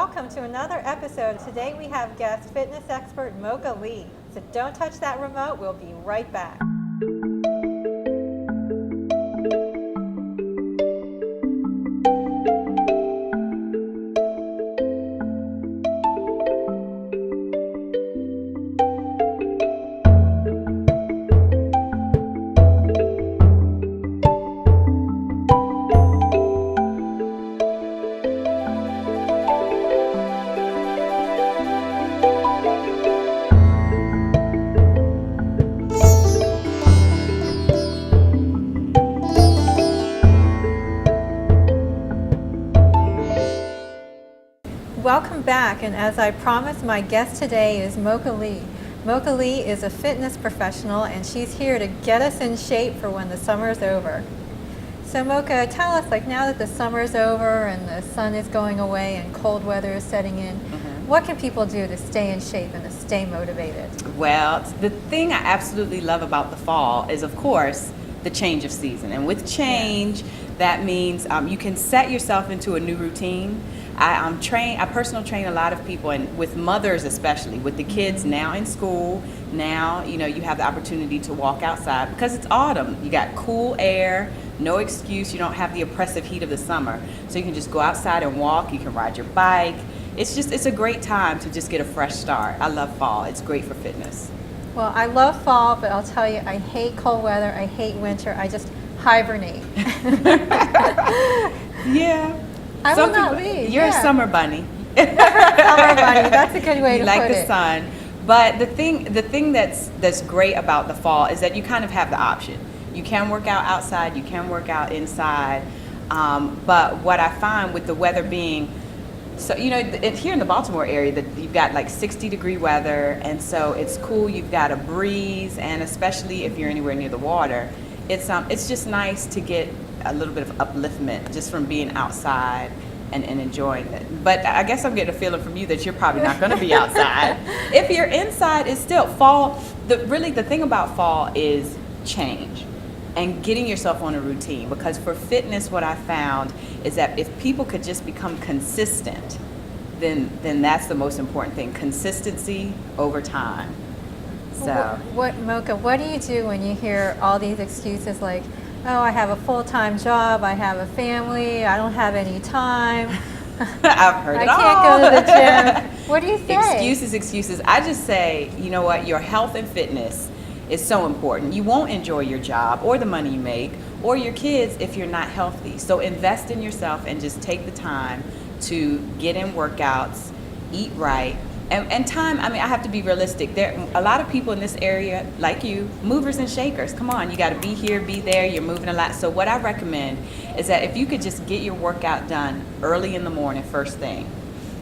welcome to another episode. Today we have guest fitness expert Mocha Rhee. So don't touch that remote, we'll be right back. Welcome back, and as I promised, my guest today is Mocha Rhee. Mocha Rhee is a fitness professional, and she's here to get us in shape for when the summer's over. So Mocha, tell us, now that the summer's over and the sun is going away and cold weather is setting in, what can people do to stay in shape and to stay motivated? Well, the thing I absolutely love about the fall is, of course, the change of season. And with change, that means you can set yourself into a new routine. I personal train a lot of people, and with mothers especially, with the kids now in school. Now, you have the opportunity to walk outside because it's autumn. You got cool air, no excuse. You don't have the oppressive heat of the summer. So you can just go outside and walk. You can ride your bike. It's a great time to just get a fresh start. I love fall. It's great for fitness. Well, I love fall, but I'll tell you, I hate cold weather. I hate winter. I just hibernate. Yeah. I will not leave. You're a summer bunny. Summer bunny. That's a good way to put it. You like the sun. But the thing that's great about the fall is that you kind of have the option. You can work out outside. You can work out inside. But what I find with the weather being, so here in the Baltimore area, that you've got 60-degree weather, and so it's cool. You've got a breeze, and especially if you're anywhere near the water, it's just nice to get a little bit of upliftment just from being outside and enjoying it. But I guess I'm getting a feeling from you that you're probably not going to be outside. If you're inside, it's still fall. The thing about fall is change and getting yourself on a routine, because for fitness, what I found is that if people could just become consistent, then that's the most important thing. Consistency over time. So Mocha, what do you do when you hear all these excuses like, oh, I have a full-time job, I have a family, I don't have any time. I've heard it all. I can't go to the gym. What do you say? Excuses. I just say, you know what, your health and fitness is so important. You won't enjoy your job or the money you make or your kids if you're not healthy. So invest in yourself and just take the time to get in workouts, eat right. And time, I have to be realistic. There are a lot of people in this area, like you, movers and shakers. Come on, you got to be here, be there, you're moving a lot. So what I recommend is that if you could just get your workout done early in the morning, first thing.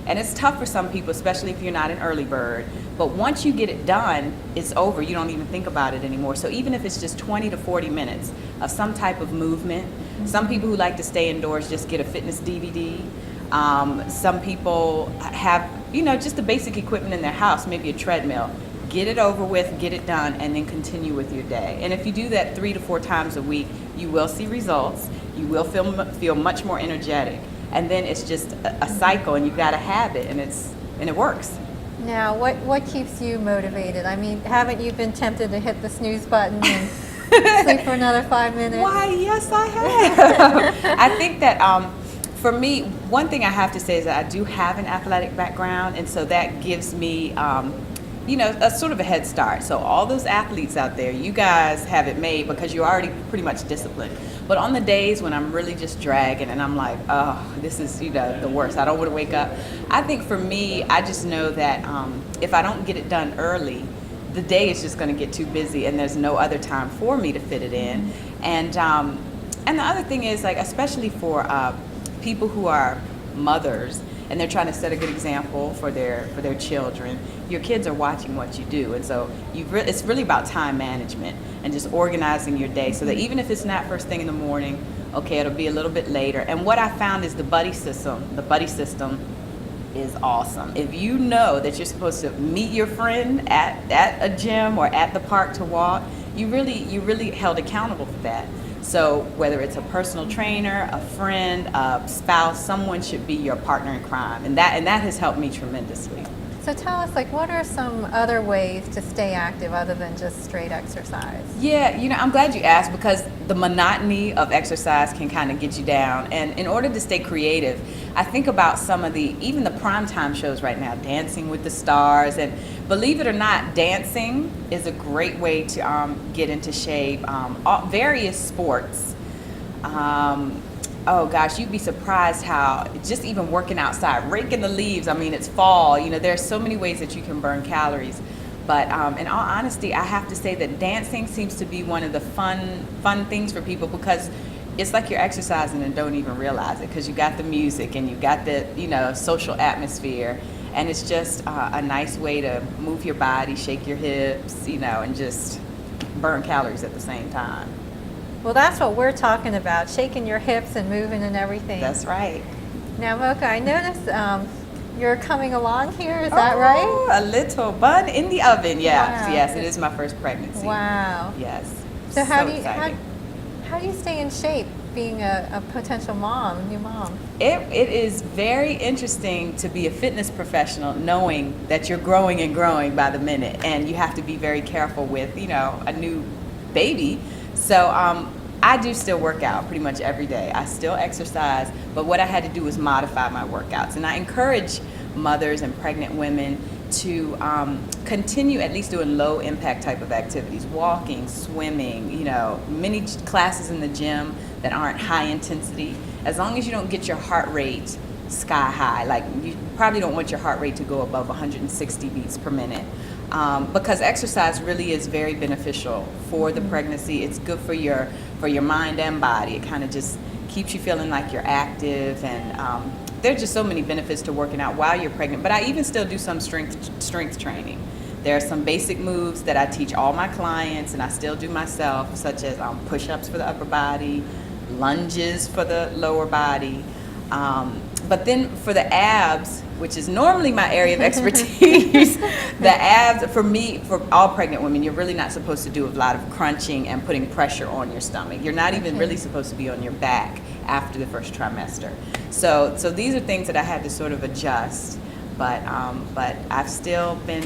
And it's tough for some people, especially if you're not an early bird. But once you get it done, it's over. You don't even think about it anymore. So even if it's just 20 to 40 minutes of some type of movement, some people who like to stay indoors just get a fitness DVD. Some people have, just the basic equipment in their house, maybe a treadmill. Get it over with, get it done, and then continue with your day. And if you do that 3 to 4 times a week, you will see results. You will feel much more energetic. And then it's just a cycle, and you've got a habit, and it works. Now, what keeps you motivated? Haven't you been tempted to hit the snooze button and sleep for another 5 minutes? Why, yes, I have. I think that for me, one thing I have to say is that I do have an athletic background, and so that gives me, a sort of a head start. So all those athletes out there, you guys have it made because you're already pretty much disciplined. But on the days when I'm really just dragging and I'm like, oh, this is, the worst, I don't want to wake up. I think for me, I just know that if I don't get it done early, the day is just going to get too busy, and there's no other time for me to fit it in. And the other thing is, especially for people who are mothers and they're trying to set a good example for their children, your kids are watching what you do, and so it's really about time management and just organizing your day so that even if it's not first thing in the morning, okay, it'll be a little bit later. And what I found is the buddy system is awesome. If you know that you're supposed to meet your friend at a gym or at the park to walk, you really held accountable for that. So whether it's a personal trainer, a friend, a spouse, someone should be your partner in crime, and that has helped me tremendously. So tell us, like, what are some other ways to stay active other than just straight exercise? Yeah, I'm glad you asked, because the monotony of exercise can kind of get you down. And in order to stay creative, I think about some of even the primetime shows right now, Dancing with the Stars. And believe it or not, dancing is a great way to get into shape. Various sports. Oh gosh, you'd be surprised how just even working outside, raking the leaves, I mean, it's fall, there's so many ways that you can burn calories. But in all honesty, I have to say that dancing seems to be one of the fun things for people, because it's like you're exercising and don't even realize it, because you got the music and you got the, social atmosphere. And it's just a nice way to move your body, shake your hips, and just burn calories at the same time. Well, that's what we're talking about, shaking your hips and moving and everything. That's right. Now, Mocha, I noticed you're coming along here, is that right? A little bun in the oven, yes. Wow. Yes, it is my first pregnancy. Wow. Yes. So how do you stay in shape being a potential mom, a new mom? It is very interesting to be a fitness professional knowing that you're growing and growing by the minute, and you have to be very careful with, a new baby. So I do still work out pretty much every day. I still exercise, but what I had to do was modify my workouts. And I encourage mothers and pregnant women to continue at least doing low impact type of activities, walking, swimming, many classes in the gym that aren't high intensity. As long as you don't get your heart rate sky high, like you probably don't want your heart rate to go above 160 beats per minute. Because exercise really is very beneficial for the pregnancy. It's good for your mind and body. It kind of just keeps you feeling like you're active, and there's just so many benefits to working out while you're pregnant. But I even still do some strength training. There are some basic moves that I teach all my clients, and I still do myself, such as push-ups for the upper body, lunges for the lower body. But then for the abs, which is normally my area of expertise, the abs, for all pregnant women, you're really not supposed to do a lot of crunching and putting pressure on your stomach. You're not even really supposed to be on your back after the first trimester. So these are things that I had to sort of adjust. But I've still been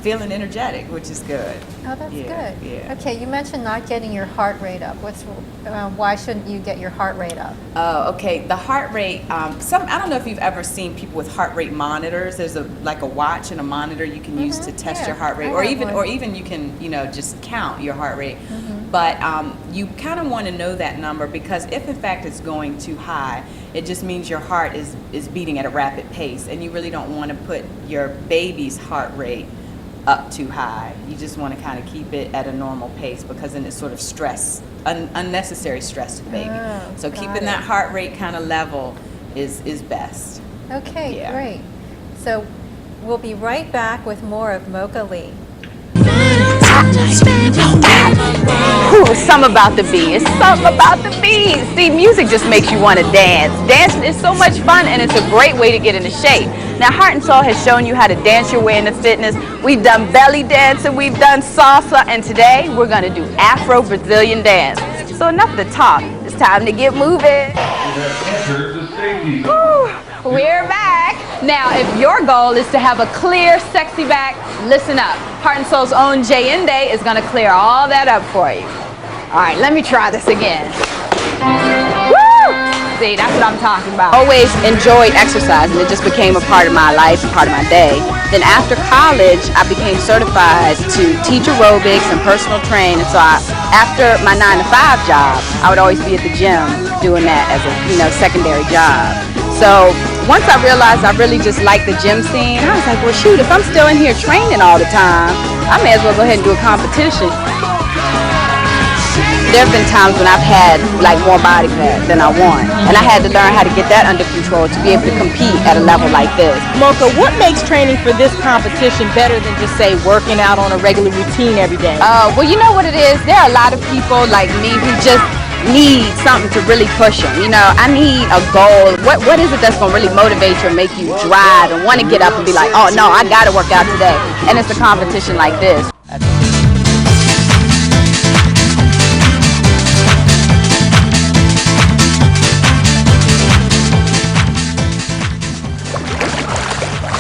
feeling energetic, which is good. Oh, that's good. Yeah. Okay, you mentioned not getting your heart rate up. Why shouldn't you get your heart rate up? Oh, okay. The heart rate. I don't know if you've ever seen people with heart rate monitors. There's a watch and a monitor you can use to test your heart rate, or even you can just count your heart rate. But you kind of want to know that number, because if in fact it's going too high, it just means your heart is beating at a rapid pace, and you really don't want to put your baby's heart rate up too high. You just want to kind of keep it at a normal pace, because then it's sort of unnecessary stress to the baby. Oh, so keeping that heart rate kind of level is best. Okay, great. So we'll be right back with more of Mocha Lee. Ooh, something about the bee. It's something about the bee. See, music just makes you want to dance. Dancing is so much fun, and it's a great way to get into shape. Now, Heart and Soul has shown you how to dance your way into fitness. We've done belly dancing, we've done salsa, and today we're going to do Afro-Brazilian dance. So enough of the talk. It's time to get moving. Ooh, we're back. Now, if your goal is to have a clear, sexy back, listen up. Heart and Soul's own Jay Inde is going to clear all that up for you. All right, let me try this again. Woo! See, that's what I'm talking about. Always enjoyed exercise, and it just became a part of my life, a part of my day. Then after college, I became certified to teach aerobics and personal train. And so after my 9-to-5 job, I would always be at the gym doing that as a secondary job. So once I realized I really just liked the gym scene, I was like, well, shoot, if I'm still in here training all the time, I may as well go ahead and do a competition. There have been times when I've had more body fat than I want, and I had to learn how to get that under control to be able to compete at a level like this. Mocha, what makes training for this competition better than just say working out on a regular routine every day? Well, you know what it is? There are a lot of people like me who just need something to really push them. I need a goal. What is it that's going to really motivate you and make you drive and want to get up and be like, oh no, I got to work out today. And it's a competition like this.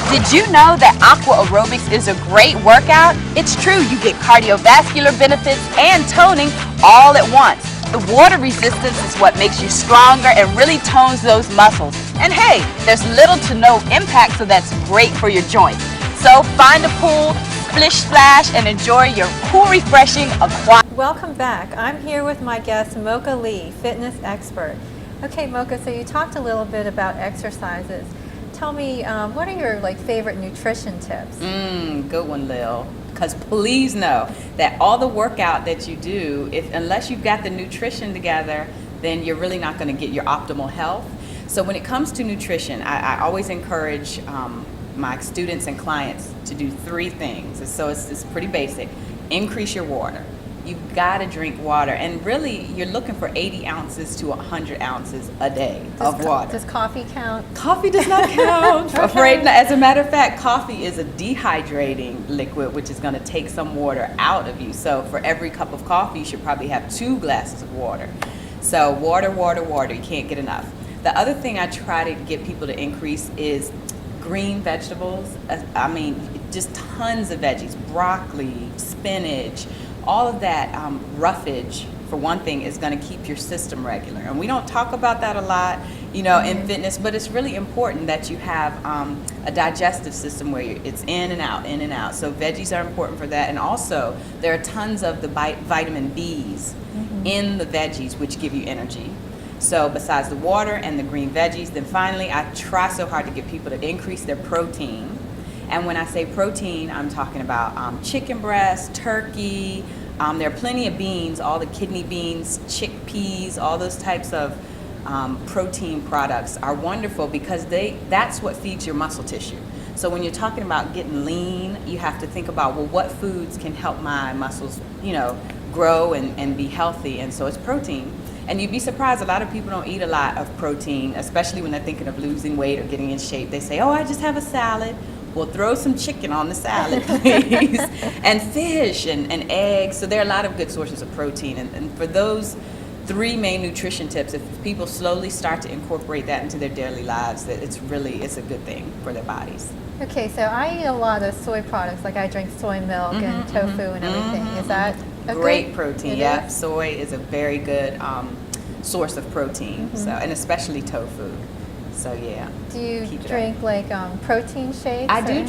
Did you know that aqua aerobics is a great workout? It's true, you get cardiovascular benefits and toning all at once. The water resistance is what makes you stronger and really tones those muscles. And hey, there's little to no impact, so that's great for your joints. So find a pool, splish splash, and enjoy your cool, refreshing aqua. Welcome back. I'm here with my guest, Mocha Rhee, fitness expert. Okay, Mocha, so you talked a little bit about exercises. Tell me, what are your favorite nutrition tips? Good one, Lil. Because please know that all the workout that you do, unless you've got the nutrition together, then you're really not going to get your optimal health. So when it comes to nutrition, I always encourage my students and clients to do 3 things. So it's pretty basic. Increase your water. You've got to drink water, and really you're looking for 80 ounces to 100 ounces a day of water. Does coffee count? Coffee does not count. Afraid not. As a matter of fact, coffee is a dehydrating liquid, which is going to take some water out of you. So for every cup of coffee, you should probably have 2 glasses of water. So water, water, water. You can't get enough. The other thing I try to get people to increase is green vegetables. I mean, just tons of veggies, broccoli, spinach. All of that roughage, for one thing, is going to keep your system regular. And we don't talk about that a lot, in fitness, but it's really important that you have a digestive system where it's in and out, in and out. So veggies are important for that. And also, there are tons of the vitamin Bs in the veggies, which give you energy. So besides the water and the green veggies, then finally, I try so hard to get people to increase their protein. And when I say protein, I'm talking about chicken breast, turkey. There are plenty of beans, all the kidney beans, chickpeas, all those types of protein products are wonderful because that's what feeds your muscle tissue. So when you're talking about getting lean, you have to think about, well, what foods can help my muscles, grow and be healthy? And so it's protein. And you'd be surprised, a lot of people don't eat a lot of protein, especially when they're thinking of losing weight or getting in shape. They say, oh, I just have a salad. Well, throw some chicken on the salad, please, and fish and eggs. So there are a lot of good sources of protein. And for those 3 main nutrition tips, if people slowly start to incorporate that into their daily lives, that it's a good thing for their bodies. Okay, so I eat a lot of soy products, like I drink soy milk and tofu and everything. Is that a great protein? Yeah, soy is a very good source of protein. So, and especially tofu. So yeah. Do you drink protein shakes? I do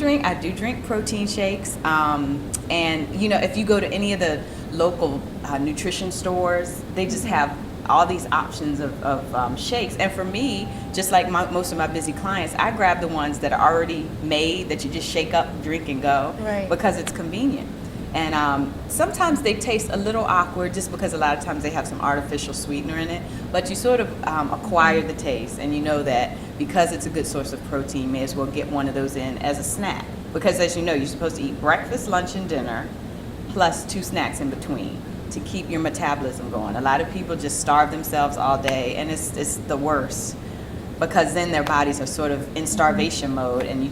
drink protein shakes. And if you go to any of the local nutrition stores, they just have all these options of shakes. And for me, just like most of my busy clients, I grab the ones that are already made that you just shake up, drink, and go, because it's convenient. And sometimes they taste a little awkward just because a lot of times they have some artificial sweetener in it, but you sort of acquire the taste, and you know that because it's a good source of protein, you may as well get one of those in as a snack. Because as you know, you're supposed to eat breakfast, lunch, and dinner, plus 2 snacks in between to keep your metabolism going. A lot of people just starve themselves all day, and it's the worst, because then their bodies are sort of in starvation mode, and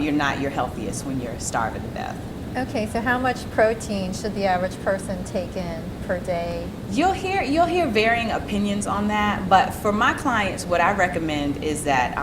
you're not your healthiest when you're starving to death. Okay, so how much protein should the average person take in per day? You'll hear varying opinions on that, but for my clients, what I recommend is that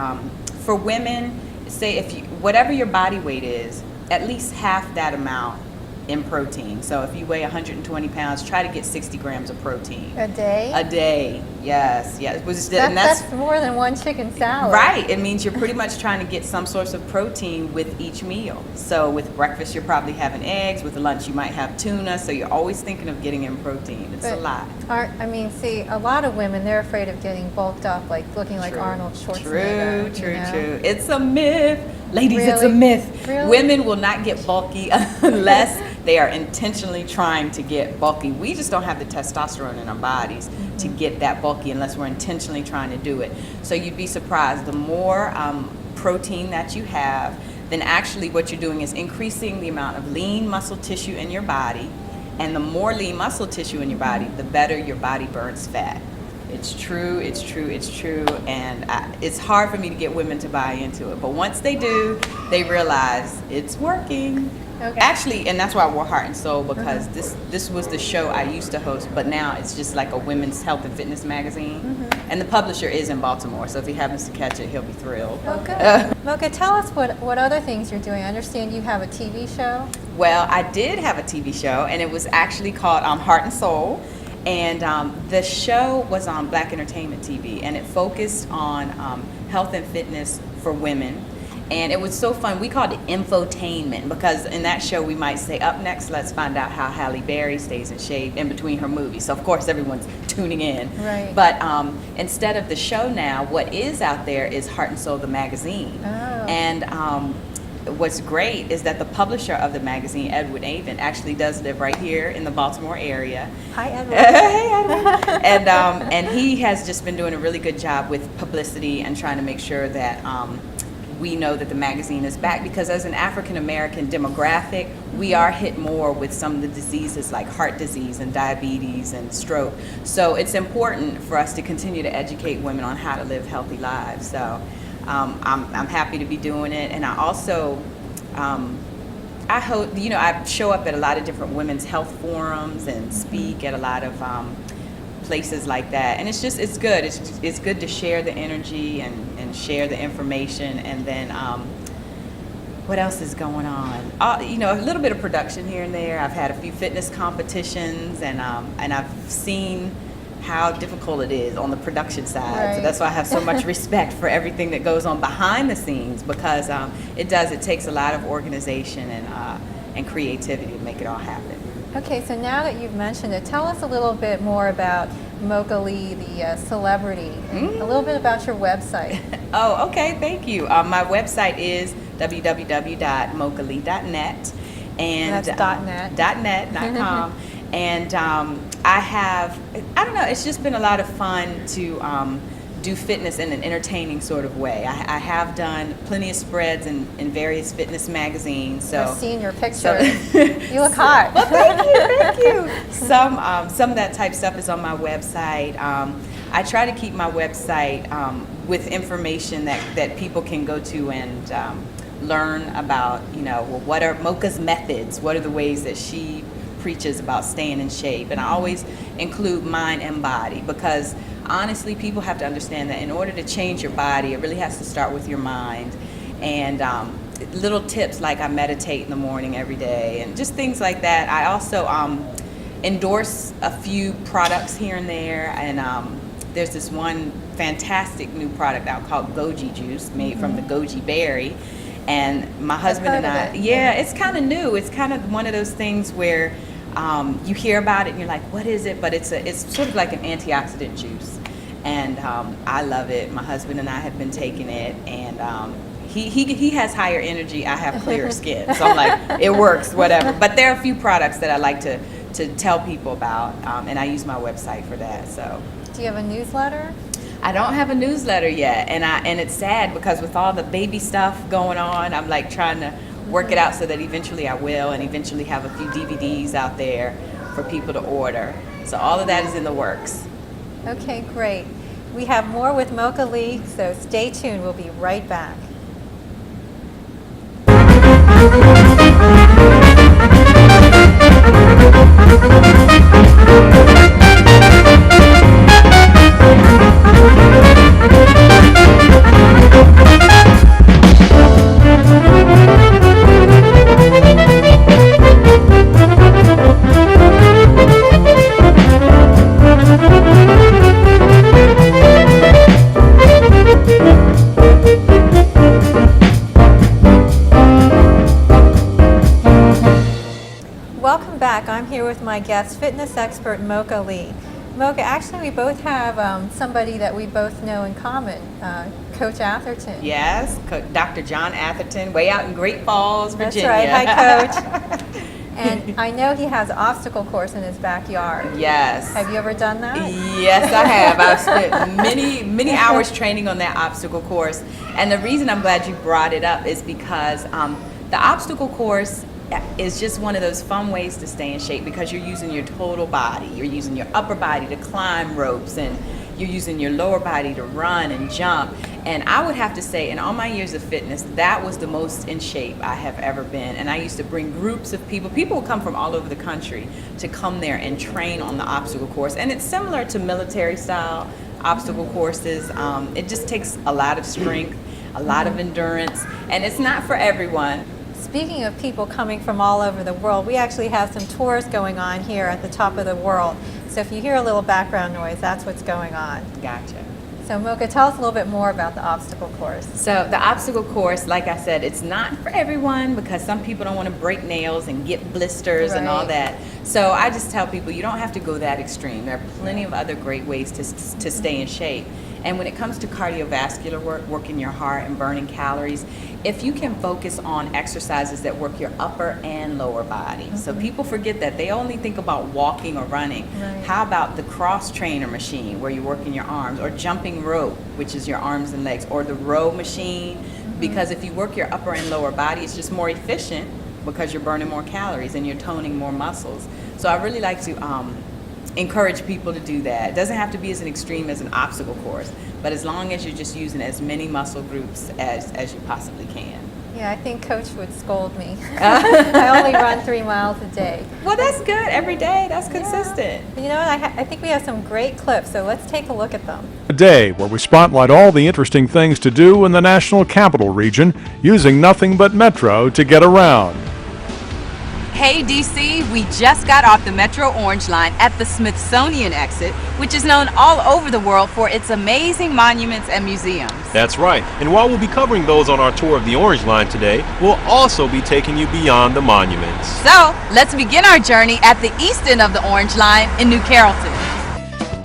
for women, say whatever your body weight is, at least half that amount in protein. So if you weigh 120 pounds, try to get 60 grams of protein. A day? A day, yes. That's more than 1 chicken salad. Right. It means you're pretty much trying to get some source of protein with each meal. So with breakfast, you're probably having eggs. With lunch, you might have tuna. So you're always thinking of getting in protein. It's a lot. A lot of women, they're afraid of getting bulked up, looking like Arnold Schwarzenegger. True. It's a myth. Ladies, Really? It's a myth. Really? Women will not get bulky unless they are intentionally trying to get bulky. We just don't have the testosterone in our bodies to get that bulky unless we're intentionally trying to do it. So you'd be surprised. The more protein that you have, then actually what you're doing is increasing the amount of lean muscle tissue in your body. And the more lean muscle tissue in your body, the better your body burns fat. It's true, it's true, it's true, and it's hard for me to get women to buy into it. But once they do, they realize it's working. Okay. Actually, and that's why I wore Heart and Soul, because this was the show I used to host, but now it's just like a women's health and fitness magazine. And the publisher is in Baltimore, so if he happens to catch it, he'll be thrilled. Oh, good. Mocha, tell us what other things you're doing. I understand you have a TV show. Well, I did have a TV show, and it was actually called Heart and Soul. And the show was on Black Entertainment TV, and it focused on health and fitness for women. And it was so fun. We called it infotainment, because in that show we might say, up next, let's find out how Halle Berry stays in shape in between her movies. So of course everyone's tuning in. Right. But instead of the show now, what is out there is Heart and Soul, the magazine. Oh. And what's great is that the publisher of the magazine, Edward Avon, actually does live right here in the Baltimore area. Hi, Edward. Hey, Edward. And he has just been doing a really good job with publicity and trying to make sure that we know that the magazine is back, because as an African American demographic, we are hit more with some of the diseases like heart disease and diabetes and stroke. So it's important for us to continue to educate women on how to live healthy lives. So I'm happy to be doing it. And I also, I hope, I show up at a lot of different women's health forums and speak at a lot of places like that, and it's good. It's good to share the energy and share the information. And then what else is going on? A little bit of production here and there. I've had a few fitness competitions, and I've seen how difficult it is on the production side. Right. So that's why I have so much respect for everything that goes on behind the scenes, because it takes a lot of organization and creativity to make it all happen. Okay, so now that you've mentioned it, tell us a little bit more about Mocha Lee, the celebrity, and a little bit about your website. Oh, okay, thank you. My website is www.mochalee.net. And that's .net. .net.com. And I don't know, it's just been a lot of fun to do fitness in an entertaining sort of way. I have done plenty of spreads in various fitness magazines. So I've seen your picture. You look hot. Well, thank you. Some of that type stuff is on my website. I try to keep my website with information that people can go to and learn about, what are Mocha's methods? What are the ways that she preaches about staying in shape? And I always include mind and body, because honestly, people have to understand that in order to change your body, it really has to start with your mind. And little tips like I meditate in the morning every day and just things like that. I also endorse a few products here and there, and there's this one fantastic new product out called Goji Juice, made from the goji berry. And my husband and I, it's kind of new. It's kind of one of those things where you hear about it and you're like, what is it? But it's sort of like an antioxidant juice. And I love it. My husband and I have been taking it, and he has higher energy. I have clearer skin. So I'm like, it works, whatever. But there are a few products that I like to tell people about, and I use my website for that. So. Do you have a newsletter? I don't have a newsletter yet, and it's sad, because with all the baby stuff going on, I'm like trying to work it out so that eventually I will, and eventually have a few DVDs out there for people to order. So all of that is in the works. Okay, great. We have more with Mocha Lee, so stay tuned. We'll be right back. Welcome back. I'm here with my guest, fitness expert Mocha Lee. Mocha, actually we both have somebody that we both know in common, Coach Atherton. Yes, Dr. John Atherton, way out in Great Falls, Virginia. That's right. Hi, Coach. And I know he has an obstacle course in his backyard. Yes. Have you ever done that? Yes, I have. I've spent many hours training on that obstacle course. And the reason I'm glad you brought it up is because the obstacle course is just one of those fun ways to stay in shape, because you're using your total body. You're using your upper body to climb ropes, and you're using your lower body to run and jump. And I would have to say, in all my years of fitness, that was the most in shape I have ever been. And I used to bring groups of people. People would come from all over the country to come there and train on the obstacle course. And it's similar to military style obstacle courses. It just takes a lot of strength, a lot of endurance, and it's not for everyone. Speaking of people coming from all over the world, we actually have some tours going on here at the top of the world. So if you hear a little background noise, that's what's going on. Gotcha. So Mocha, tell us a little bit more about the obstacle course. So the obstacle course, like I said, it's not for everyone because some people don't want to break nails and get blisters and all Right. that. So I just tell people you don't have to go that extreme. There are plenty of other great ways to stay in shape. And when it comes to cardiovascular work, working your heart and burning calories, if you can focus on exercises that work your upper and lower body. So people forget that. They only think about walking or running. Right. How about the cross trainer machine where you're working your arms, or jumping rope, which is your arms and legs, or the row machine? Because if you work your upper and lower body, it's just more efficient because you're burning more calories and you're toning more muscles. So I really like to encourage people to do that. It doesn't have to be as an extreme as an obstacle course, but as long as you're just using as many muscle groups as you possibly can. Yeah, I think Coach would scold me. I only run 3 miles a day. Well, that's good every day. That's consistent. You know what? I think we have some great clips, so let's take a look at them. A day where we spotlight all the interesting things to do in the National Capital Region using nothing but Metro to get around. Hey DC, we just got off the Metro Orange Line at the Smithsonian exit, which is known all over the world for its amazing monuments and museums. That's right. And while we'll be covering those on our tour of the Orange Line today, we'll also be taking you beyond the monuments. So, let's begin our journey at the east end of the Orange Line in New Carrollton.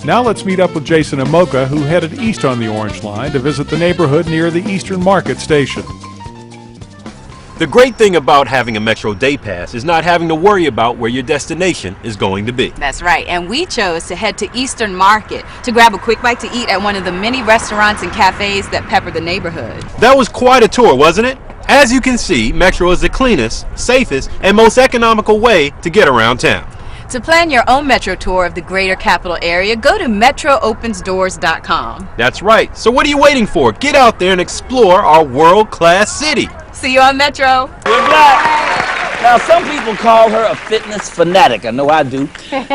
Now let's meet up with Jason and Mocha, who headed east on the Orange Line to visit the neighborhood near the Eastern Market Station. The great thing about having a Metro Day Pass is not having to worry about where your destination is going to be. That's right, and we chose to head to Eastern Market to grab a quick bite to eat at one of the many restaurants and cafes that pepper the neighborhood. That was quite a tour, wasn't it? As you can see, Metro is the cleanest, safest, and most economical way to get around town. To plan your own Metro tour of the greater capital area, go to metroopensdoors.com. That's right. So what are you waiting for? Get out there and explore our world-class city. See you on Metro. We're black. Now, some people call her a fitness fanatic. I know I do.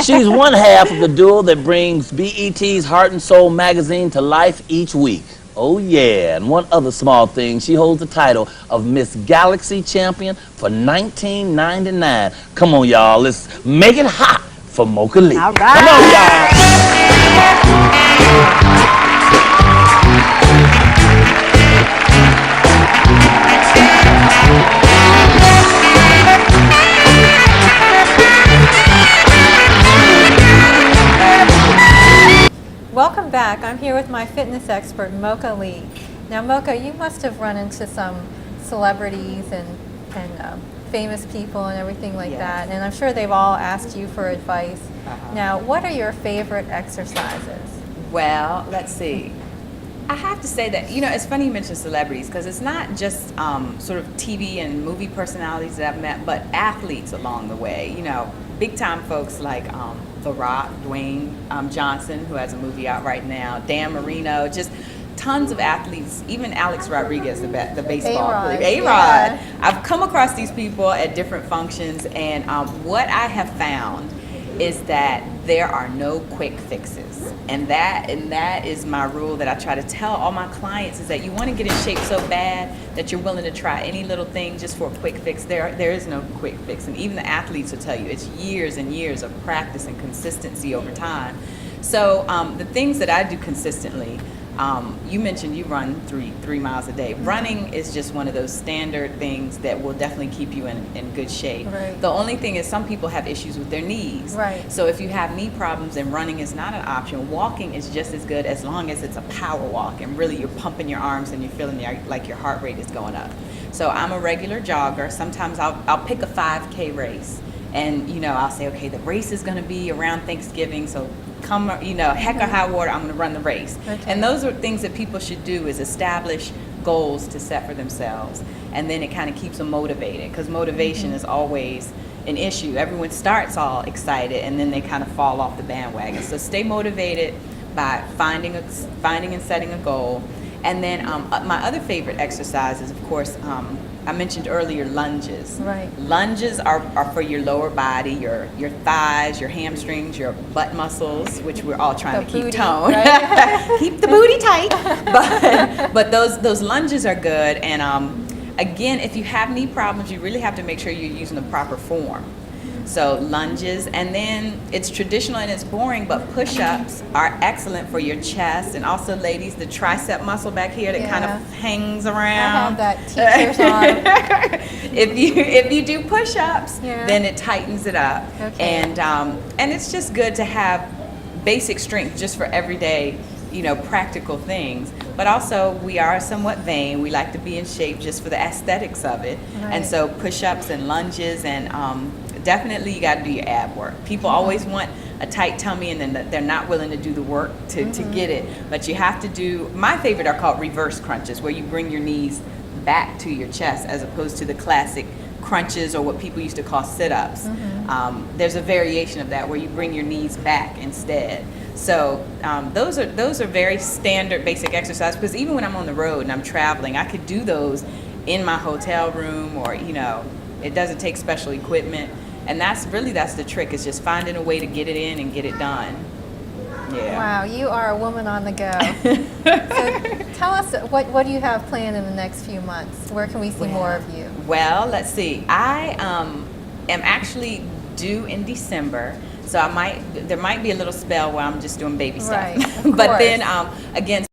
She's one half of the duo that brings BET's Heart and Soul magazine to life each week. Oh, yeah. And one other small thing, she holds the title of Miss Galaxy Champion for 1999. Come on, y'all. Let's make it hot for Mocha Lee. All right. Come on, y'all. Welcome back. I'm here with my fitness expert, Mocha Lee. Now, Mocha, you must have run into some celebrities and famous people and everything like Yes. that, and I'm sure they've all asked you for advice. Uh-huh. Now, what are your favorite exercises? Well, let's see. I have to say that, it's funny you mention celebrities because it's not just sort of TV and movie personalities that I've met, but athletes along the way. Big time folks like The Rock, Dwayne Johnson, who has a movie out right now, Dan Marino, just tons of athletes, even Alex Rodriguez, the baseball A-Rod, player. A-Rod. yeah. I've come across these people at different functions, and what I have found is that there are no quick fixes, and that is my rule that I try to tell all my clients, is that you want to get in shape so bad that you're willing to try any little thing just for a quick fix. There is no quick fix, and even the athletes will tell you it's years and years of practice and consistency over time. So the things that I do consistently, you mentioned you run three miles a day. Running is just one of those standard things that will definitely keep you in good shape. Right. The only thing is some people have issues with their knees. Right. So if you have knee problems, then running is not an option. Walking is just as good as long as it's a power walk and really you're pumping your arms and you're feeling like your heart rate is going up. So I'm a regular jogger. Sometimes I'll pick a 5K race, and I'll say, okay, the race is going to be around Thanksgiving, so come, heck or high water, I'm going to run the race. Okay. And those are things that people should do, is establish goals to set for themselves, and then it kind of keeps them motivated, because motivation is always an issue. Everyone starts all excited and then they kind of fall off the bandwagon. So stay motivated by finding and setting a goal. And then my other favorite exercise is, of course, I mentioned earlier lunges. Right. Lunges are for your lower body, your thighs, your hamstrings, your butt muscles, which we're all trying The to keep booty, toned. right? Keep the booty tight. But those lunges are good. And again, if you have knee problems, you really have to make sure you're using the proper form. So lunges, and then it's traditional and it's boring, but push-ups are excellent for your chest, and also, ladies, the tricep muscle back here that kind of hangs around. I have that teacher's arm. If you do push-ups, Yeah. then it tightens it up. Okay. And it's just good to have basic strength just for everyday, practical things. But also, we are somewhat vain. We like to be in shape just for the aesthetics of it. Right. And so push-ups and lunges, and definitely you got to do your ab work. People always want a tight tummy, and then they're not willing to do the work to get it. But you have to do, my favorite are called reverse crunches, where you bring your knees back to your chest as opposed to the classic crunches or what people used to call sit-ups. There's a variation of that where you bring your knees back instead. So those are very standard basic exercises, because even when I'm on the road and I'm traveling, I could do those in my hotel room, or it doesn't take special equipment. And that's the trick, is just finding a way to get it in and get it done. Yeah. Wow, you are a woman on the go. So tell us, what do you have planned in the next few months? Where can we see more of you? Well, let's see. I am actually due in December, so there might be a little spell where I'm just doing baby stuff. Right, of But course. then again.